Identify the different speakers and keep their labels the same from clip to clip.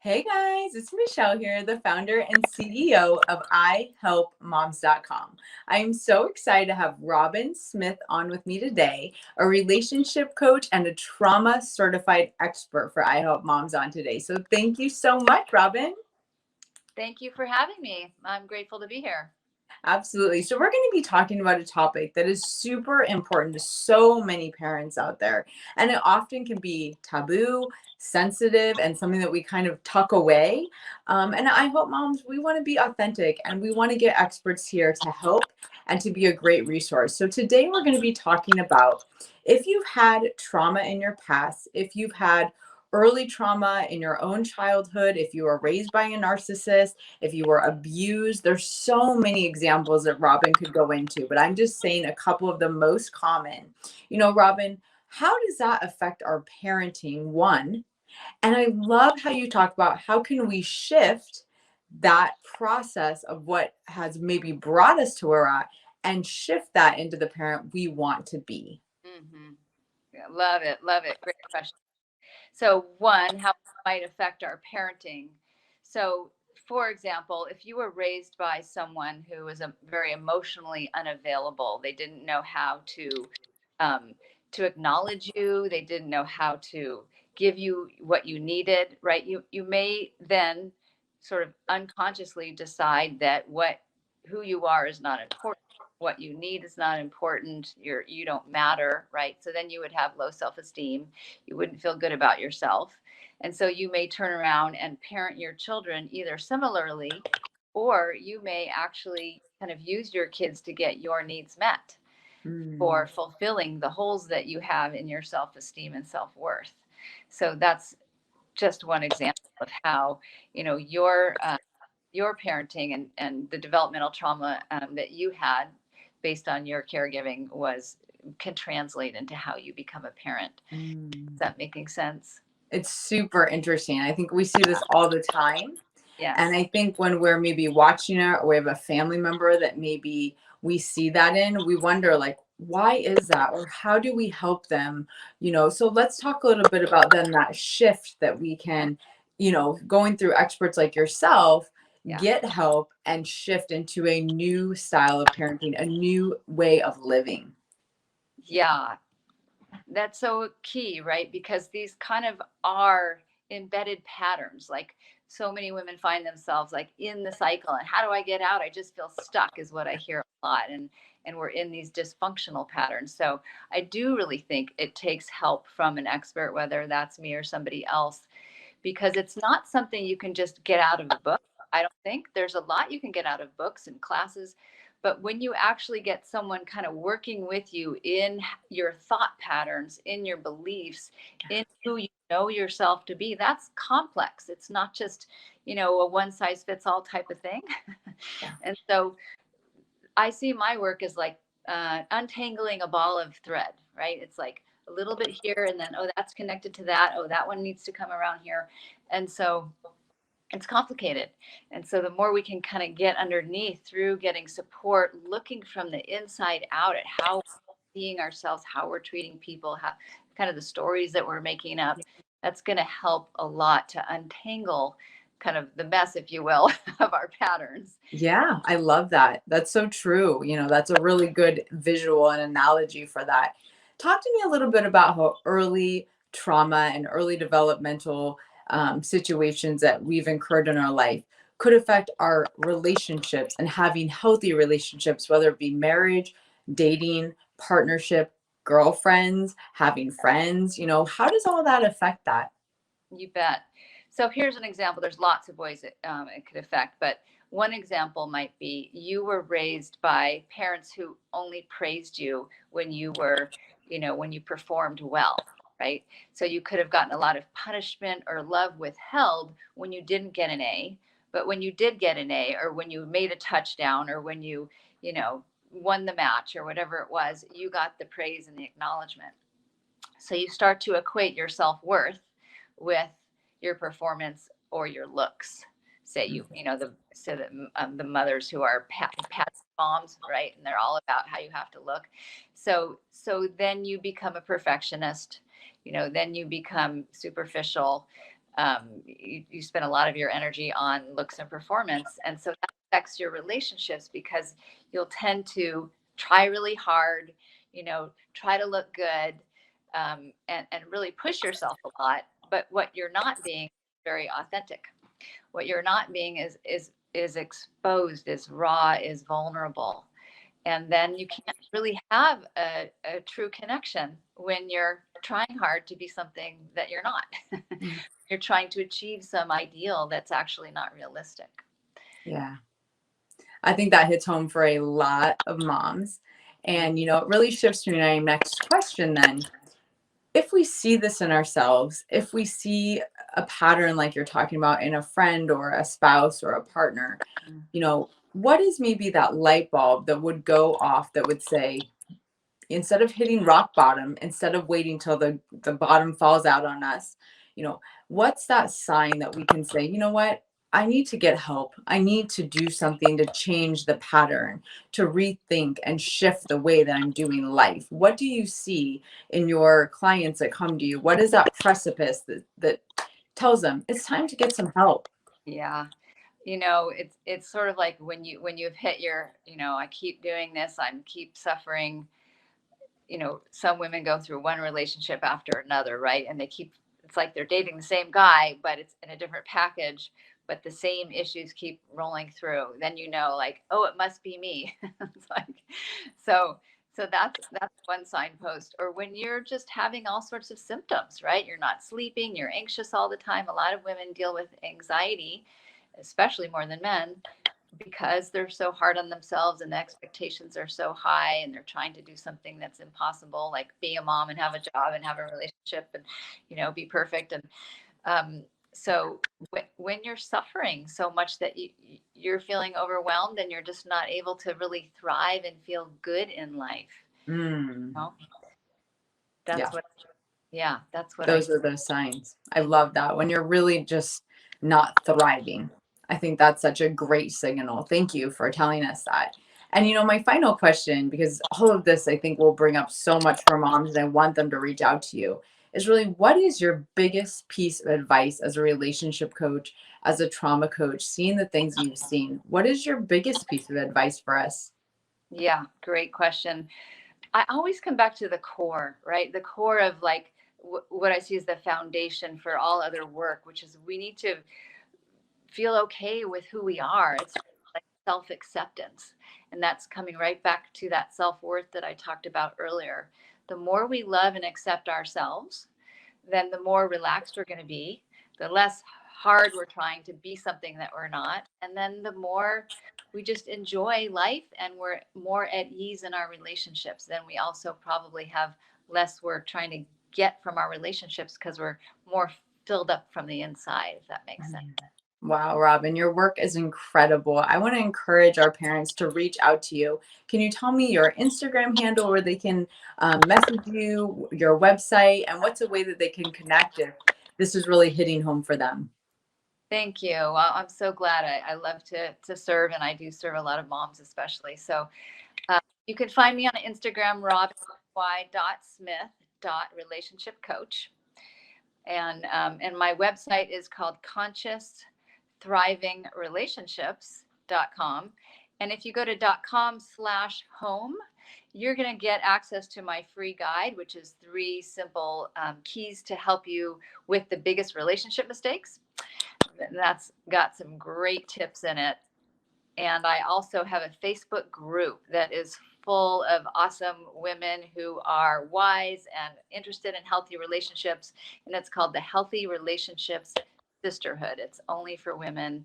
Speaker 1: Hey guys, it's Michelle here, the founder and CEO of ihelpmoms.com. I am so excited to have Robyn Smith on with me today, a relationship coach and a trauma certified expert for iHelpMoms on today. So thank you so much, Robyn.
Speaker 2: Thank you for having me. I'm grateful to be here.
Speaker 1: Absolutely. So, we're going to be talking about a topic that is super important to so many parents out there. And it often can be taboo, sensitive, and something that we kind of tuck away. And I hope moms, we want to be authentic and we want to get experts here to help and to be a great resource. So, today we're going to be talking about if you've had trauma in your past, if you've had early trauma in your own childhood, if you were raised by a narcissist, if you were abused. There's so many examples that Robyn could go into, but I'm just saying a couple of the most common. Robyn, how does that affect our parenting? One, and I love how you talk about how can we shift that process of what has maybe brought us to where we're at and shift that into the parent we want to be.
Speaker 2: Yeah, love it. Love it. Great question. So, one, how it might affect our parenting. So, for example, if you were raised by someone who was very emotionally unavailable, they didn't know how um, to acknowledge you, they didn't know how to give you what you needed, right? You may then sort of unconsciously decide that what who you are is not important, what you need is not important, you don't matter, right? So then you would have low self-esteem, you wouldn't feel good about yourself, and so you may turn around and parent your children either similarly, or you may actually kind of use your kids to get your needs met
Speaker 1: Mm.
Speaker 2: for fulfilling the holes that you have in your self-esteem and self-worth. So that's just one example of how your parenting and the developmental trauma that you had based on your caregiving was can translate into how you become a parent. Is
Speaker 1: Mm.
Speaker 2: that making sense?
Speaker 1: It's super interesting. I think we see this all the time. And
Speaker 2: Yes.
Speaker 1: I think when we're maybe watching it or we have a family member that maybe we see that in, we wonder like, why is that? Or how do we help them? So let's talk a little bit about then that shift that we can, going through experts like yourself,
Speaker 2: Yeah.
Speaker 1: get help and shift into a new style of parenting, a new way of living.
Speaker 2: Yeah. That's so key, right? Because these kind of are embedded patterns. Like so many women find themselves like in the cycle, and how do I get out? I just feel stuck, is what I hear a lot, and we're in these dysfunctional patterns. So I do really think it takes help from an expert, whether that's me or somebody else, because it's not something you can just get out of a book. I don't think there's a lot you can get out of books and classes, but when you actually get someone kind of working with you in your thought patterns, in your beliefs, in who you know yourself to be, that's complex. It's not just, a one size fits all type of thing.
Speaker 1: Yeah.
Speaker 2: And so I see my work as like untangling a ball of thread, right? It's like a little bit here, and then, oh, that's connected to that. Oh, that one needs to come around here. And so it's complicated. And so the more we can kind of get underneath through getting support, looking from the inside out at how we're seeing ourselves, how we're treating people, how kind of the stories that we're making up, that's going to help a lot to untangle kind of the mess, if you will, of our patterns.
Speaker 1: Yeah, I love that. That's so true. That's a really good visual and analogy for that. Talk to me a little bit about how early trauma and early developmental situations that we've incurred in our life could affect our relationships and having healthy relationships, whether it be marriage, dating, partnership, girlfriends, having friends. How does all that affect that?
Speaker 2: You bet. So here's an example. There's lots of ways it could affect, but one example might be you were raised by parents who only praised you when you were, when you performed well, right? So you could have gotten a lot of punishment or love withheld when you didn't get an A, but when you did get an A, or when you made a touchdown, or when you won the match, or whatever it was, you got the praise and the acknowledgement. So you start to equate your self-worth with your performance or your looks. Say the mothers who are pat moms, right? And they're all about how you have to look. So then you become a perfectionist. Then you become superficial. You spend a lot of your energy on looks and performance. And so that affects your relationships because you'll tend to try really hard, try to look good, and really push yourself a lot. But what you're not being is very authentic. What you're not being is exposed, is raw, is vulnerable. And then you can't really have a true connection when you're trying hard to be something that you're not.
Speaker 1: Mm.
Speaker 2: You're trying to achieve some ideal that's actually not realistic.
Speaker 1: Yeah. I think that hits home for a lot of moms. And, it really shifts to my next question then. If we see this in ourselves, if we see a pattern like you're talking about in a friend or a spouse or a partner, what is maybe that light bulb that would go off that would say, instead of hitting rock bottom, instead of waiting till the bottom falls out on us, what's that sign that we can say, what? I need to get help. I need to do something to change the pattern, to rethink and shift the way that I'm doing life. What do you see in your clients that come to you? What is that precipice that tells them it's time to get some help?
Speaker 2: Yeah. It's sort of like when you've hit your, I keep doing this, I keep suffering. Some women go through one relationship after another, right? And it's like they're dating the same guy, but it's in a different package, but the same issues keep rolling through. Then, like, oh, it must be me. It's like, so, so that's one signpost. Or when you're just having all sorts of symptoms, right? You're not sleeping, you're anxious all the time. A lot of women deal with anxiety, especially more than men, because they're so hard on themselves and the expectations are so high and they're trying to do something that's impossible, like be a mom and have a job and have a relationship and be perfect. And so when you're suffering so much that you're feeling overwhelmed and you're just not able to really thrive and feel good in life,
Speaker 1: Mm.
Speaker 2: that's
Speaker 1: Yeah.
Speaker 2: what that's what
Speaker 1: Those are those signs. I love that. When you're really just not thriving. I think that's such a great signal. Thank you for telling us that. And my final question, because all of this I think will bring up so much for moms and I want them to reach out to you, is really, what is your biggest piece of advice as a relationship coach, as a trauma coach, seeing the things you've seen? What is your biggest piece of advice for us?
Speaker 2: Yeah, great question. I always come back to the core, right? The core of like what I see as the foundation for all other work, which is we need to feel okay with who we are. It's like self acceptance. And that's coming right back to that self worth that I talked about earlier. The more we love and accept ourselves, then the more relaxed we're going to be, the less hard we're trying to be something that we're not. And then the more we just enjoy life and we're more at ease in our relationships, then we also probably have less work trying to get from our relationships because we're more filled up from the inside, if that makes sense.
Speaker 1: Wow, Robyn, your work is incredible. I want to encourage our parents to reach out to you. Can you tell me your Instagram handle where they can message you, your website, and what's a way that they can connect if this is really hitting home for them?
Speaker 2: Thank you. Well, I'm so glad. I love to serve, and I do serve a lot of moms, especially. So you can find me on Instagram, robyn.smith.relationship coach. And my website is called conscious-thriving-relationships.com. And if you go to .com/home, you're going to get access to my free guide, which is 3 simple keys to help you with the biggest relationship mistakes. That's got some great tips in it. And I also have a Facebook group that is full of awesome women who are wise and interested in healthy relationships. And it's called the Healthy Relationships Sisterhood. It's only for women.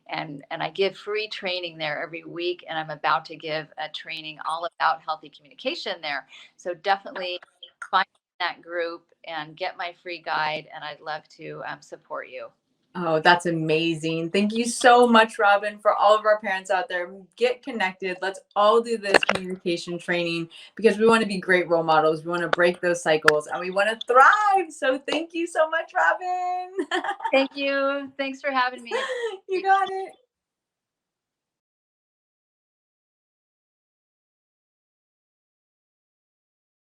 Speaker 2: And I give free training there every week. And I'm about to give a training all about healthy communication there. So definitely find that group and get my free guide. And I'd love to support you.
Speaker 1: Oh, that's amazing. Thank you so much, Robyn, for all of our parents out there. Get connected. Let's all do this communication training because we want to be great role models. We want to break those cycles and we want to thrive. So thank you so much, Robyn.
Speaker 2: Thank you. Thanks for having me.
Speaker 1: You got it.